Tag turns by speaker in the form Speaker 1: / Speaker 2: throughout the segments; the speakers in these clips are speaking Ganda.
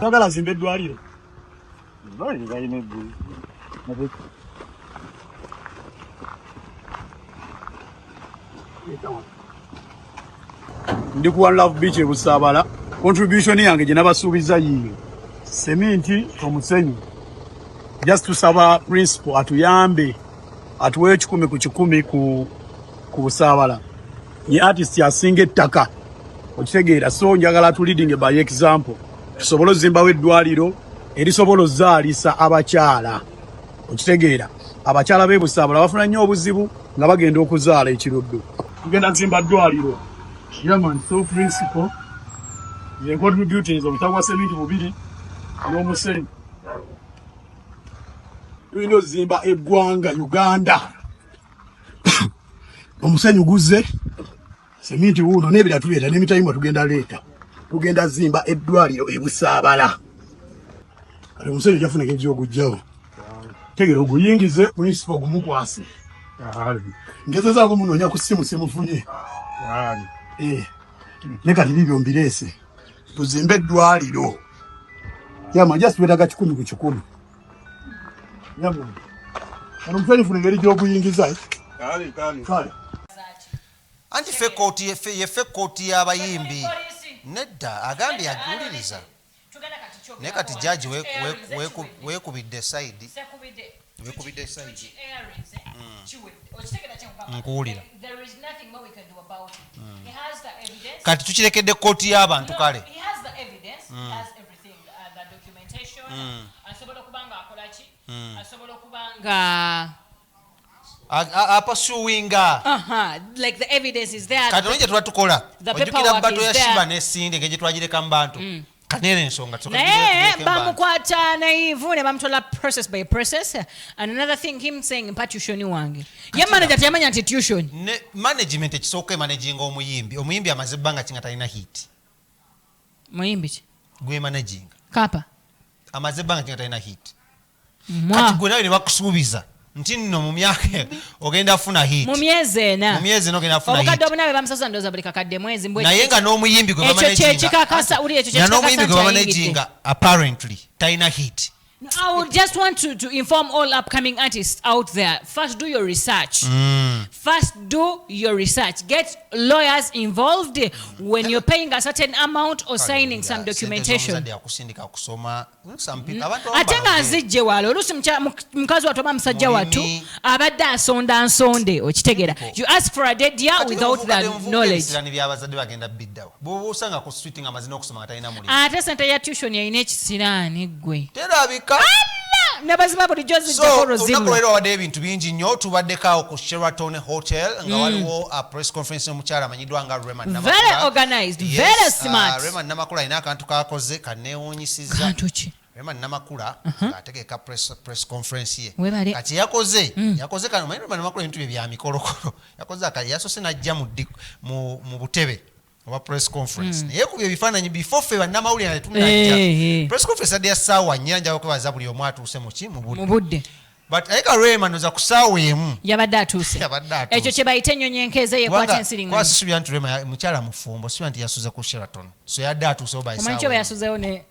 Speaker 1: Twagala zimbe eddwaliro.
Speaker 2: Eddwaliro balina eggulu.
Speaker 1: Ndi ku One Love Beach e Busaabala. Contribution yange gye nabasuubiza yiyo. Seminti omusenyu. Just tusaba principal atuyambe. Atuwe 10 ku 10 ku Busaabala. Ye artist asinga ettaka. Okitegeera so njagala tu leading by example. Tusobola ozimbawo eddwaliro erisobola ozaalisa abakyala. Okitegeera abakyala b'e Busaabala bafuna nnyo obuzibu nga bagenda okuzaala ekiroddo. Tugenda nzimba ddwaliro. Yaman so principal ye contributing omutagwa seminti 2 n'omusenyu. Tulina ozimba eggwanga Uganda. Omusenyu guze seminti Wuuno n'ebira tubeera n'emitayimba tugenda leeta. Tugenda zimba eddwaliro e Busaabala. Kale omusenyu jafuna ekyokuggyawo. Tegera oguyingize principal gumukwase. Ngezezaako munoonya ku ssimu simufunye. Neka nibibyo mbirese. Tuzimbe eddwaliro. Yama just wetaga 10 ku 10. Yama. Kano omusenyu funa engeri gy'okuyingiza. Kale.
Speaker 3: Anti ffe kooti y'abayimbi nedda agambye aguliriza naye kati jaji weekubidde sayidi nkuwulira kati tukirekedde kooti y'abantu kale
Speaker 4: like the evidence is there.
Speaker 3: Kati onye tukola. Ojukira bato ya shiba nesinde ngeje twagireka mbantu. Kanene nsonga
Speaker 4: bamukwata naivu ne bamtola process by process. And another thing him saying impatution wange. Ye manager tayamanya nti tuition.
Speaker 3: Management ekisooka managing omuyimbi. Omuyimbi amaze bbanga kinga talina hit.
Speaker 4: Muyimbi ki?
Speaker 3: Gwe managing.
Speaker 4: Kapa.
Speaker 3: Amaze bbanga kinga talina hit. Kati gwe nawe ne bakusuubiza. Nti nno mu myaka ogenda funa hit.
Speaker 4: Mu myezi ena
Speaker 3: ogenda funa hit.
Speaker 4: Obukadde obunabe bamusasa ndoza buli kakadde mwezi mbwe.
Speaker 3: Naye nga n'omuyimbi gwe
Speaker 4: bamanaginga. Ekyo kyekikakasa uli ekyo kyekikakasa.
Speaker 3: N'omuyimbi gwe bamanaginga apparently talina hit.
Speaker 4: I would just want to inform all upcoming artists out there. First, do your research. First, do your research. Get lawyers involved when you're paying a certain amount or signing some documentation. Atenga nzijje walo olusi mukazi watu oba musajja watu abadde asonda nsonde okitegera. You ask for a dead year without that knowledge. Ate sente ya tuition yayina ekisiraani gwe. Nabazima buli jozi jakoro zimu.
Speaker 3: Unakolera wade ebintu bingi nnyo tubaddeko ku Sheraton Hotel nga waliwo a press conference omukyala amanyidwa nga Raymond Namakula.
Speaker 4: Very organized, very smart.
Speaker 3: Raymond Namakula ina akantu kakoze kaneewunyisiza.
Speaker 4: Kantu ki?
Speaker 3: Raymond Namakula ategeka press conference ye.
Speaker 4: Webale.
Speaker 3: Kati yakoze kano Raymond Namakula ebintu bya mikolokolo. Yakoze akali yasose najja mu butebe oba press conference. Naye kubyo bifaananyi before fe bannamawulire tunajja. Press conference adi ya ssaawa nnyanja okubaza buli omu atuuse mu budde. But ayika Raymond oza ku ssaawa emu.
Speaker 4: Yabadde atuuse. Ekyo kye bayita ennyonyi enkeeze yeekwata ensiriŋŋanyi.
Speaker 3: Kwa sisubira nti Raymond mukyala mufumbo sibira nti yasuze ku Sheraton. So yadde atuuse oba ssaawa.
Speaker 4: Omanyi kyoba yasuzeewo ne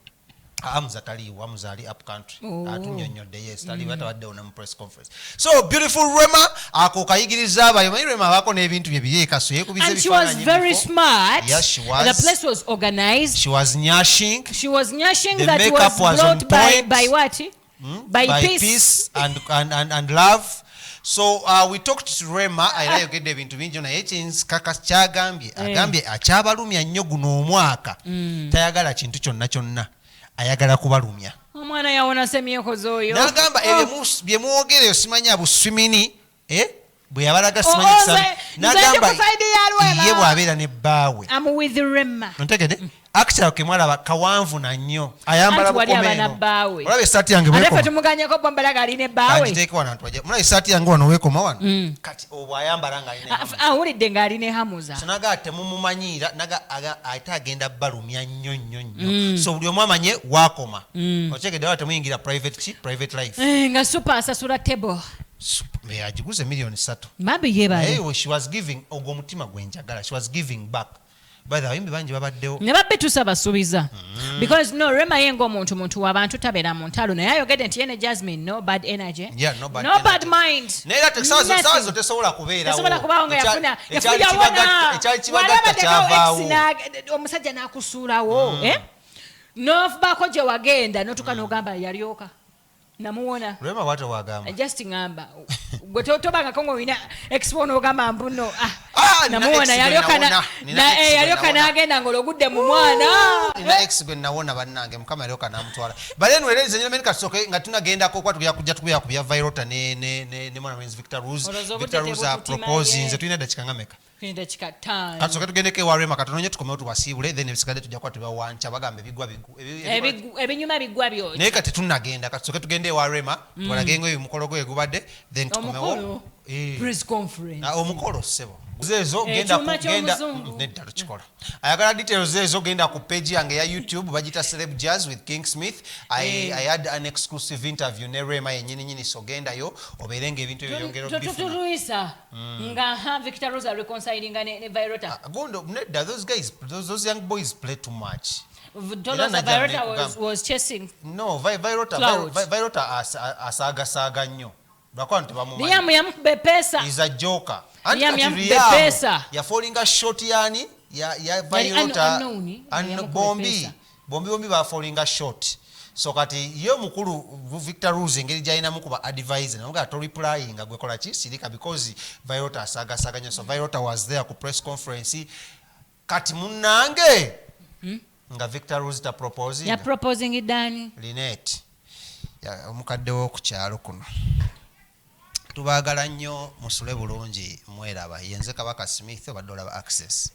Speaker 3: Amuza taliwo amuzali up country atunyonyodde yes taliwo atawaddewo ne mu press conference. So beautiful Rema ako kayigiriza abayo Rema bako n'ebintu bye byekaso yekubize
Speaker 4: bifaananyi. And she was very smart.
Speaker 3: Yes, she was.
Speaker 4: The place was organized.
Speaker 3: She was nyashing.
Speaker 4: The that makeup was brought by what? By peace
Speaker 3: and love. So we talked to Rema I get ebintu bingi na ekins kaka kyagambye agambye akyabalumya nnyo guno omwaka tayagala kintu kyonna ayagala kubalumya.
Speaker 4: Omwana yawona semyekoze oyo.
Speaker 3: Nagamba ebyo bye muogere simanya buswimini bwe yabalaga simanya kisana. Nagamba ye bw'abeera ne bbaawe.
Speaker 4: I'm with Rema.
Speaker 3: Ontegede? Akitala kemwalaba kawanvu na nnyo. Ayambala bukomeno. Olaba essaati yange bwekoma.
Speaker 4: Ate tumuganyeko bombalaga aline bbaawe.
Speaker 3: Kagiteeke wano antwaje. Mulaba essaati yange wano weekoma wano. Kati obwo ayambala ng'aline hamuza.
Speaker 4: Awulidde ng'aline hamuza.
Speaker 3: So naga temumumanyiira naga ate agenda balumya nnyo. So buli omu amanye waakoma. Otegede wala temuyingira private life.
Speaker 4: Nga super asasula table.
Speaker 3: Agiguze $3 million.
Speaker 4: Mabi yebale.
Speaker 3: Hey, she was giving ogwo mutima gwenjagala. She was giving back. By the way, banji babaddewo.
Speaker 4: Ne babitusa basubiza. Because no, Rema yengo muntu w'abantu tabera mu ntalo naye ayogedde nti yene Jasmine no bad energy.
Speaker 3: Yeah, no bad
Speaker 4: bad mind.
Speaker 3: Naye ate sazo tesobola kubeerawo.
Speaker 4: Tesobola kubaawo nga yafuna wona.
Speaker 3: Ekyali kyavaawo.
Speaker 4: Omusajja n'akusuulawo. N'ofubaako gye wagenda n'otuuka n'ogamba yalyoka. Namuwona.
Speaker 3: Rema bw'ate wagamba.
Speaker 4: Just ngamba. Gwe tobangako ng'olina expo n'ogamba mbuno. Namuwona yalyoka n'agenda ng'ologudde mu mwana.
Speaker 3: Nina ex gwe nawona bannange mukama yalyoka n'amutwala. Bale nwereze nyina meni kasooke nga tunagendako kwa kujja tukubya Vairota ne mwana mwenzi Victor Rose proposing nze tulina dakika ngameka. Kasooke tugendeko ewa Rema katononye tukomewo tubasiibule then ebisigadde tujja kuba tubawanca bagambe
Speaker 4: ebinyuma bigwa byonna.
Speaker 3: Naye kati tunagenda kasooke tugende ewa Rema tubalagengo ebimukolo gwe gubadde then tukomewo
Speaker 4: press conference.
Speaker 3: Omukolo sebo zezo genda nedda tukikola ayagala details zezo genda ku page yange ya YouTube bagita Celeb Jazz with King Smith. I had an exclusive interview ne Rema yenyini so genda yo oberenge ebintu ebyongero
Speaker 4: bifuna nga Victor Rose reconciling ne Vairota.
Speaker 3: Gondo nedda those guys those young boys play too much.
Speaker 4: Vairota was chasing.
Speaker 3: No, Vairota asaga nnyo.
Speaker 4: Liam yamukube pesa.
Speaker 3: Is a joker.
Speaker 4: Liam yamukube pesa.
Speaker 3: Ya falling short yani ya Vairota and Bombi ba falling short. So kati yo mukulu Victor Rose engeri jaina mukuba advisor nga to replying gwe kola ki sirika because Vairota asaga nnyo. So Vairota was there ku press conference kati munange nga Victor Rose ta proposing.
Speaker 4: Ya proposing idani.
Speaker 3: Lynette. Ya omukadde wo ku kyalo kuno. Tubaagala nnyo musule bulungi mweraba yenze Kabaka Smith obadde olaba Access.